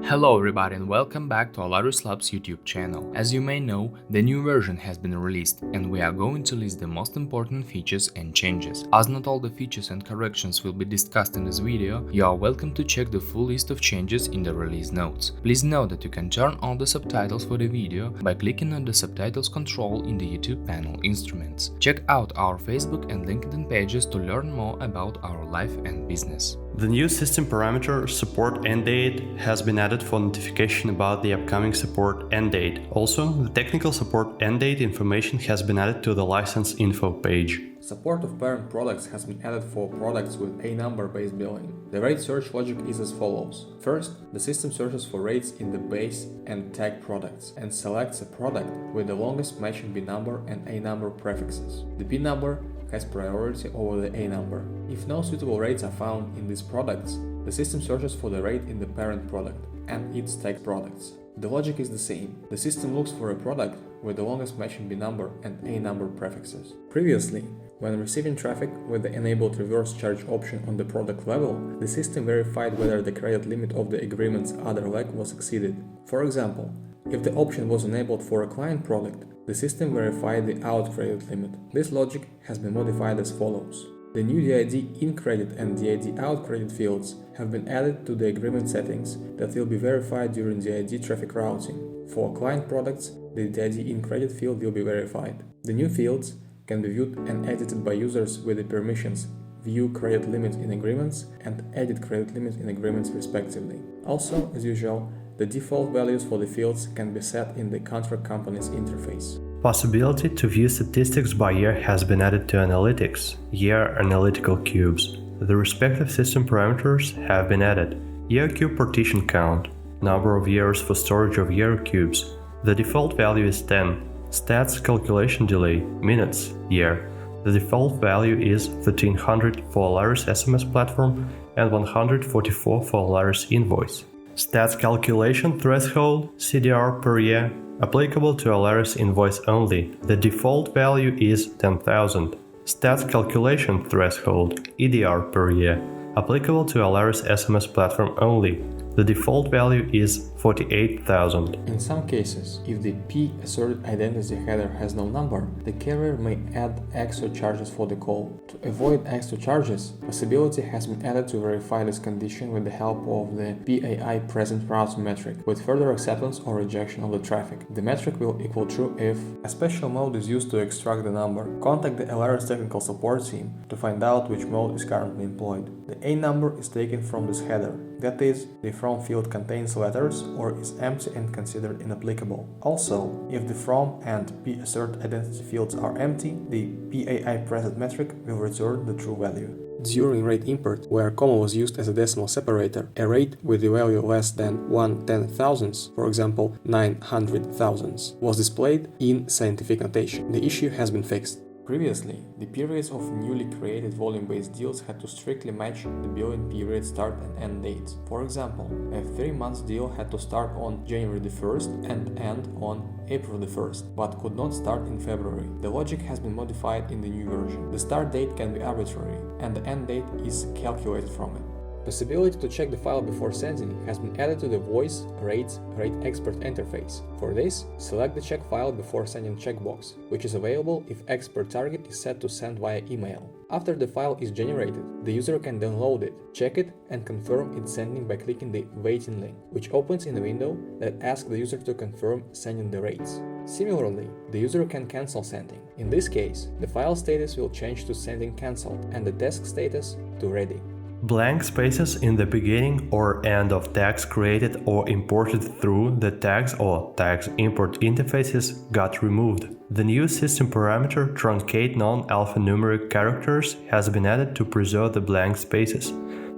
Hello everybody and welcome back to Alarus Labs YouTube channel. As you may know, the new version has been released and we are going to list the most important features and changes. As not all the features and corrections will be discussed in this video, you are welcome to check the full list of changes in the release notes. Please note that you can turn on the subtitles for the video by clicking on the subtitles control in the YouTube panel instruments. Check out our Facebook and LinkedIn pages to learn more about our life and business. The new system parameter support end date has been added for notification about the upcoming support end date. Also, the technical support end date information has been added to the license info page. Support of parent products has been added for products with a number-based billing. The rate search logic is as follows. First, the system searches for rates in the base and tag products and selects a product with the longest matching B number and A number prefixes. The B number has priority over the A number. If no suitable rates are found in these products, the system searches for the rate in the parent product and its tag products. The logic is the same. The system looks for a product with the longest matching B number and A number prefixes. Previously, when receiving traffic with the enabled reverse charge option on the product level, the system verified whether the credit limit of the agreement's other leg was exceeded. For example, if the option was enabled for a client product, the system verified the out credit limit. This logic has been modified as follows. The new DID in credit and DID out credit fields have been added to the agreement settings that will be verified during DID traffic routing. For client products, the DID in credit field will be verified. The new fields can be viewed and edited by users with the permissions View credit limit in agreements and Edit credit limit in agreements respectively. Also, as usual, the default values for the fields can be set in the contract company's interface. Possibility to view statistics by year has been added to Analytics, Year Analytical Cubes. The respective system parameters have been added. Year cube partition count, number of years for storage of year cubes. The default value is 10. Stats calculation delay, minutes, year. The default value is 1300 for Alarus SMS platform and 144 for Alarus Invoice. Stats calculation threshold, CDR per year, applicable to Alarus Invoice only. The default value is 10,000. Stats calculation threshold, EDR per year, applicable to Alarus SMS platform only. The default value is 48,000. In some cases, if the P asserted identity header has no number, the carrier may add extra charges for the call. To avoid extra charges, possibility has been added to verify this condition with the help of the PAIPresent route metric, with further acceptance or rejection of the traffic. The metric will equal true if a special mode is used to extract the number. Contact the Alarus technical support team to find out which mode is currently employed. The A number is taken from this header. That is, the from field contains letters or is empty and considered inapplicable. Also, if the from and P assert identity fields are empty, the PAIPresent metric will return the true value. During rate import, where comma was used as a decimal separator, a rate with the value less than 1/10,000, for example 900,000, was displayed in scientific notation. The issue has been fixed. Previously, the periods of newly created volume-based deals had to strictly match the billing period start and end dates. For example, a 3-month deal had to start on January the 1st and end on April the 1st, but could not start in February. The logic has been modified in the new version. The start date can be arbitrary, and the end date is calculated from it. Possibility to check the file before sending has been added to the Voice Rates Rate Expert interface. For this, select the check file before sending checkbox, which is available if expert target is set to send via email. After the file is generated, the user can download it, check it, and confirm its sending by clicking the Waiting link, which opens in a window that asks the user to confirm sending the rates. Similarly, the user can cancel sending. In this case, the file status will change to sending cancelled and the task status to ready. Blank spaces in the beginning or end of tags created or imported through the tags or tags import interfaces got removed. The new system parameter truncate non-alphanumeric characters has been added to preserve the blank spaces.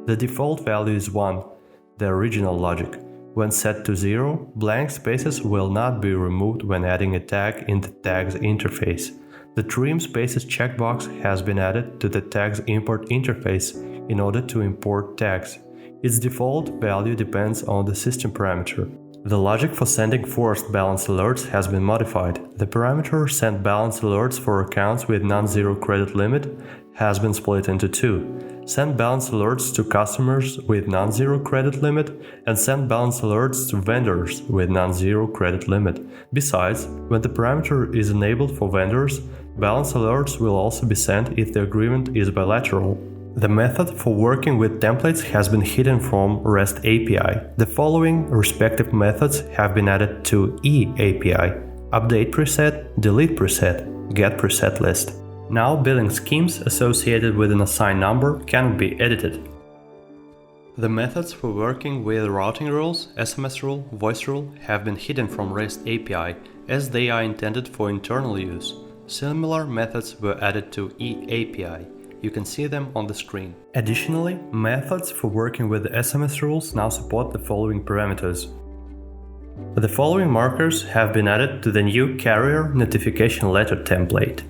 The default value is 1, the original logic. When set to 0, blank spaces will not be removed when adding a tag in the tags interface. The trim spaces checkbox has been added to the tags import interface in order to import tags. Its default value depends on the system parameter. The logic for sending forced balance alerts has been modified. The parameter send balance alerts for accounts with non-zero credit limit has been split into two: send balance alerts to customers with non-zero credit limit and send balance alerts to vendors with non-zero credit limit. Besides, when the parameter is enabled for vendors, balance alerts will also be sent if the agreement is bilateral. The method for working with templates has been hidden from REST API. The following respective methods have been added to EAPI: update preset, delete preset, get preset list. Now billing schemes associated with an assigned number can be edited. The methods for working with routing rules, SMS rule, voice rule have been hidden from REST API as they are intended for internal use. Similar methods were added to EAPI. You can see them on the screen. Additionally, methods for working with SMS rules now support the following parameters. The following markers have been added to the new carrier notification letter template.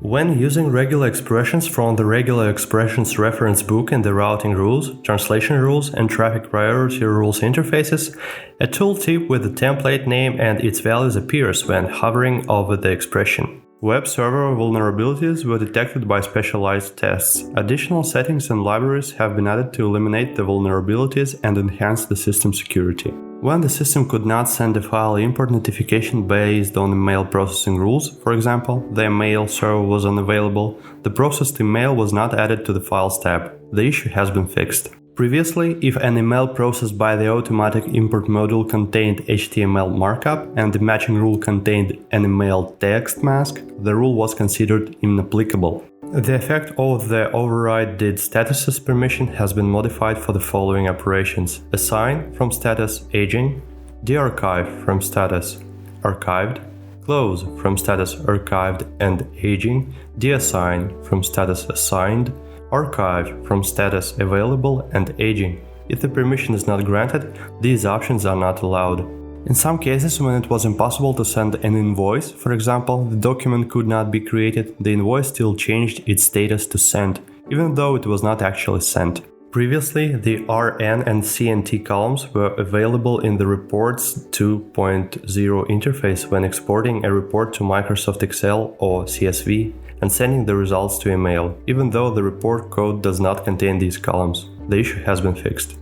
When using regular expressions from the regular expressions reference book in the routing rules, translation rules, and traffic priority rules interfaces, a tooltip with the template name and its values appears when hovering over the expression. Web server vulnerabilities were detected by specialized tests. Additional settings and libraries have been added to eliminate the vulnerabilities and enhance the system security. When the system could not send a file import notification based on email processing rules, for example, the email server was unavailable, the processed email was not added to the Files tab. The issue has been fixed. Previously, if an email processed by the automatic import module contained HTML markup and the matching rule contained an email text mask, the rule was considered inapplicable. The effect of the override did statuses permission has been modified for the following operations: assign from status aging, dearchive from status archived, close from status archived and aging, deassign from status assigned, archive from status available and aging. If the permission is not granted, these options are not allowed. In some cases, when it was impossible to send an invoice, for example, the document could not be created, the invoice still changed its status to sent, even though it was not actually sent. Previously, the RN and CNT columns were available in the Reports 2.0 interface when exporting a report to Microsoft Excel or CSV and sending the results to email, even though the report code does not contain these columns. The issue has been fixed.